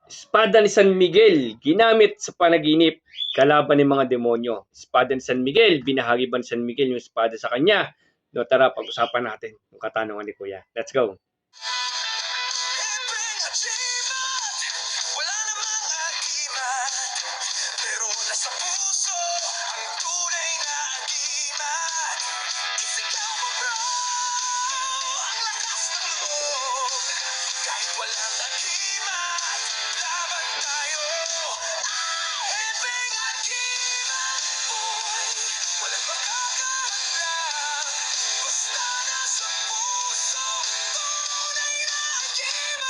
Espada ni San Miguel, ginamit sa panaginip, kalaban ng mga demonyo. Espada ni San Miguel, binahagi ba ni San Miguel yung espada sa kanya? No, tara, pag-usapan natin yung katanungan ni Kuya. Let's go. Wala namang agimat, pero nasa puso ang tunay na agimat. Isigaw mo bro, ang lakas ng loob. Kahit walang agimat, laban tayo. Ahiping agimat, boy, walang makakahadlang. Basta nasa puso, tunay na agimat.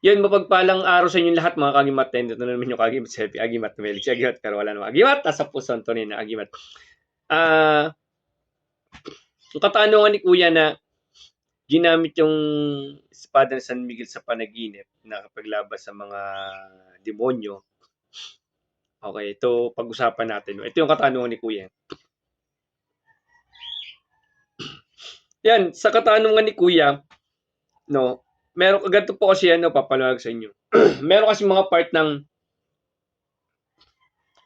Yun, mapagpalang araw sa inyong lahat mga kagimat. Ito na naman yung kagimat selfie. Agimat, Melix. Agimat, pero wala naman. Agimat, nasa puso ang tunay na agimat. Yung katanungan ni Kuya na ginamit yung espada ni San Miguel sa panaginip na kapaglaban sa mga demonyo. Okay, ito pag-usapan natin. Ito yung katanungan ni Kuya. Yan, sa katanungan ni Kuya, no, meron ganito po kasi yan, no, papalawag sa inyo. Meron kasi mga part ng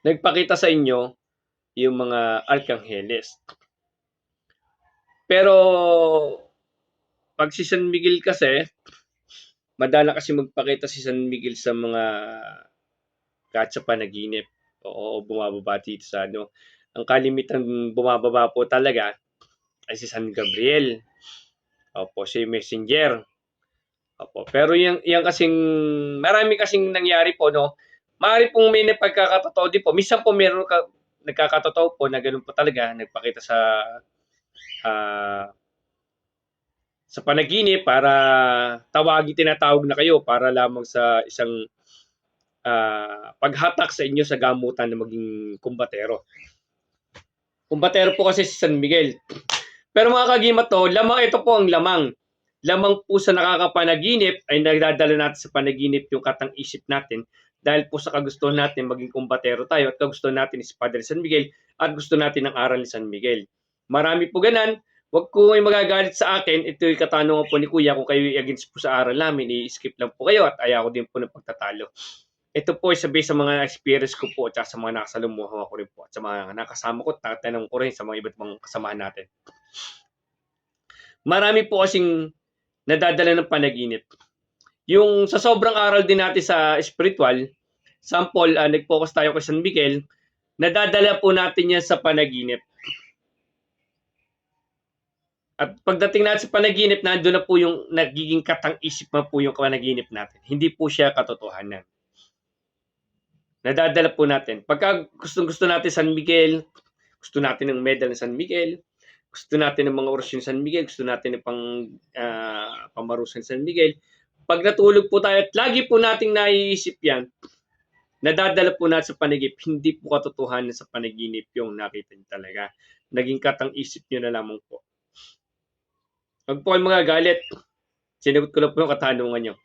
nagpakita sa inyo yung mga arcangheles. Pero pag si San Miguel kasi, madala kasi magpakita si San Miguel sa mga kahit sa panaginip. Oo, bumababa dito sa ano. Ang kalimitan bumababa po talaga ay si San Gabriel. Opo, si Messenger. Opo. Pero yan kasing, marami kasing nangyari po, no? Maaari pong may napagkakatotoo din po. Minsan po meron nagkakatotoo po na ganun po talaga, nagpakita ah, sa panaginip para tinatawag na kayo para lamang sa isang paghatak sa inyo sa gamutan na maging kumbatero. Kumbatero po kasi si San Miguel. Pero mga kagimat to, ito po ang lamang. Lamang po sa nakakapanaginip ay nagdadala natin sa panaginip yung katang isip natin dahil po sa kagustuhan natin maging kumbatero tayo at kagustuhan natin is Padre San Miguel at gusto natin ng aral ni San Miguel. Marami po ganan. Huwag ko may magagalit sa akin. Ito yung katanungan po ni Kuya. Kung kayo against po sa aral namin, i-skip lang po kayo at ayaw ko din po ng pagtatalo. Ito po ay sabi sa mga experience ko po at sa mga nakasalumuha ko rin po at sa mga nakasama ko, tatanong ko rin sa mga iba't ibang kasamahan natin. Marami po kasing nadadala ng panaginip. Yung sa sobrang aral din natin sa spiritual, sample, nag-focus tayo kay San Miguel, nadadala po natin yan sa panaginip. At pagdating natin sa panaginip, nandun na po yung nagiging katang-isip na po yung panaginip natin. Hindi po siya katotohanan. Nadadala po natin. Pagka gusto natin San Miguel, gusto natin ng medal ng San Miguel, gusto natin ng mga orasyon ng San Miguel, gusto natin ng pamarusan ng San Miguel. Pag natulog po tayo at lagi po nating naiisip yan, nadadala po natin sa panaginip, hindi po katotohanan sa panaginip yung nakita niyo talaga. Naging katang-isip niyo na lamang po. Huwag po kayong mga galit. Sinagot ko lang po yung katanungan niyo.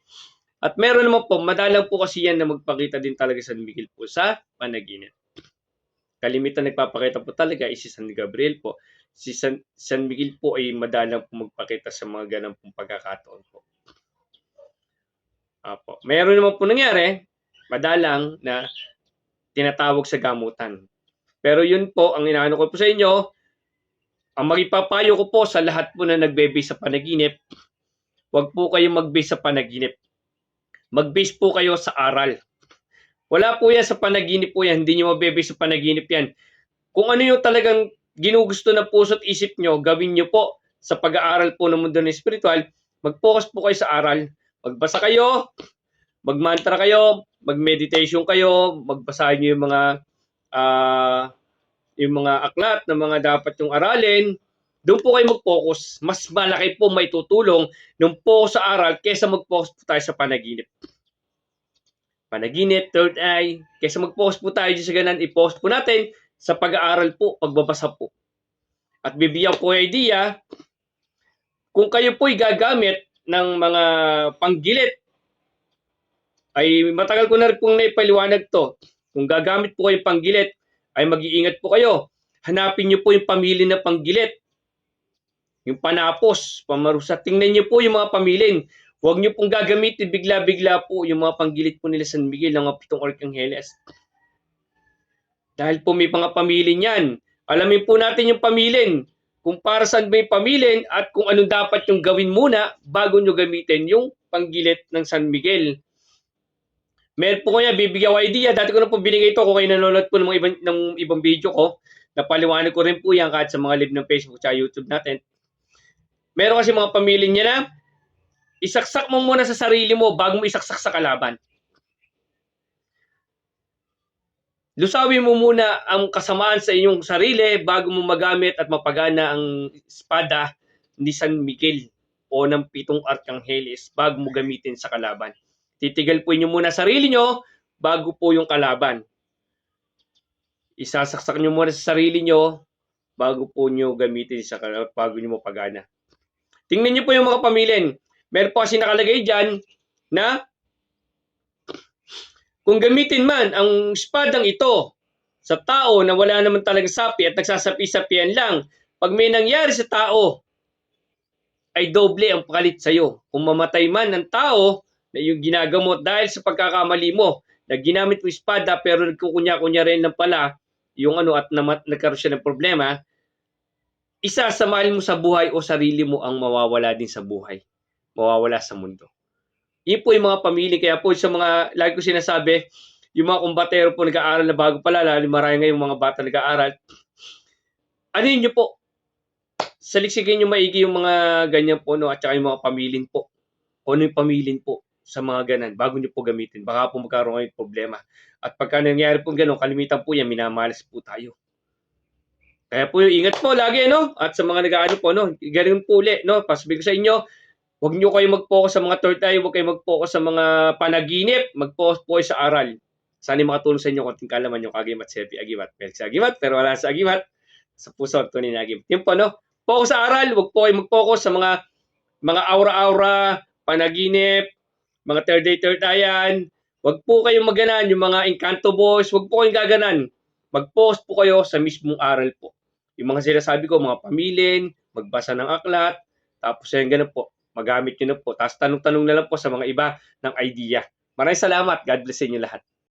At meron naman po, madalang po kasi yan na magpakita din talaga San Miguel po sa panaginip. Kalimitan nagpapakita po talaga ay si San Gabriel po. Si San Miguel po ay madalang po magpakita sa mga ganang pong pagkakataon po. Apo. Meron naman po nangyari, madalang na tinatawag sa gamutan. Pero yun po, ang inaano ko po sa inyo, ang magipapayo ko po sa lahat po na nagbe-base sa panaginip, huwag po kayong mag-base sa panaginip. Mag-base po kayo sa aral. Wala po yan sa panaginip po yan. Hindi nyo mabebe sa panaginip yan. Kung ano yung talagang ginugusto ng puso at isip nyo, gawin nyo po sa pag-aaral po ng mundo ng spiritual. Mag-focus po kayo sa aral. Magbasa kayo, mag-mantra kayo, mag-meditation kayo, magbasahin nyo yung mga aklat na mga dapat yung aralin. Doon po kayo mag-focus. Mas malaki po may tutulong nung focus sa aral kaysa mag-focus po tayo sa panaginip. Panaginip, third eye. Kaysa mag-focus po tayo sa ganun, i-focus po natin sa pag-aaral po, pagbabasa po. At bibigyan ko idea, kung kayo po'y gagamit ng mga panggilit, ay matagal ko na rin pong naipaliwanag to. Kung gagamit po kayong panggilit, ay mag-iingat po kayo. Hanapin niyo po yung pamilya na panggilit. Yung panapos, pamarusa. Tingnan niyo po yung mga pamilin. Huwag niyo pong gagamitin bigla-bigla po yung mga panggilid po nila San Miguel ng mga 7 Arcanggeles. Dahil po may mga pamilya niyan. Alamin po natin yung pamilin. Kung para saan ba yung pamilin at kung anong dapat yung gawin muna bago nyo gamitin yung panggilid ng San Miguel. Meron po kaya bibigyan ko idea. Dati ko na po binigay ito kung kayo nanonood po ng ibang video ko. Napaliwanag ko rin po yan kahit sa mga live ng Facebook at YouTube natin. Meron kasi mga pamilya niya na isaksak mo muna sa sarili mo bago mo isaksak sa kalaban. Lusawin mo muna ang kasamaan sa inyong sarili bago mo magamit at mapagana ang espada ni San Miguel o ng 7 Arcanggeles bago mo gamitin sa kalaban. Titigal po inyo muna sarili nyo bago po yung kalaban. Isasaksak nyo muna sa sarili nyo bago po nyo gamitin sa kalaban, bago nyo mapagana. Tingnan nyo po yung mga pamilin. Meron po kasi nakalagay dyan na kung gamitin man ang espadang ito sa tao na wala naman talagang sapi at nagsasapi-sapian lang, pag may nangyari sa tao, ay doble ang pakalit sa'yo. Kung mamatay man ng tao na yung ginagamot dahil sa pagkakamali mo, na ginamit mo espada pero nagkukunya-kunya rin lang pala yung at nagkaroon siya ng problema, isasamahin mo sa buhay o sarili mo ang mawawala din sa buhay. Mawawala sa mundo. Yun po yung mga pamilya. Kaya po sa mga, lagi ko sinasabi, yung mga kumbatero po nag-aaral na bago pala, lalo marami ngayong mga bata nag-aaral, ano yun nyo po? Saliksikin nyo maigi yung mga ganyan po, no? At saka yung mga pamilin po. O ano yung pamilin po sa mga ganan, bago nyo po gamitin. Baka po magkaroon kayo problema. At pagka nangyari po gano'n, kalimitan po yan, minamalas po tayo. Kaya po ingat po lagi, no? At sa mga nag-aano po, no? Ganun po ulit, no? Pasabi ko sa inyo, huwag nyo kayo mag-focus sa mga third eye, huwag kayo mag-focus sa mga panaginip, mag-focus po sa aral. Sana makatulong sa inyo konting kalaman yung kagimat, sepi, agimat, pelik sa agimat, pero wala sa agimat, sa puso, tunay na agimat. Yun po, no? Focus sa aral, huwag po kayo mag-focus sa mga aura-aura, panaginip, mga third eye-an. Huwag po kayong maganan, yung mga Encanto boys, huwag po kayong gaganan. Mag-focus po kayo sa mismong aral po. Yung mga sinasabi ko, mga pamilin, magbasa ng aklat, tapos yan ganun po, magamit nyo na po. Tapos tanong-tanong na lang po sa mga iba ng idea. Maraming salamat. God bless inyo lahat.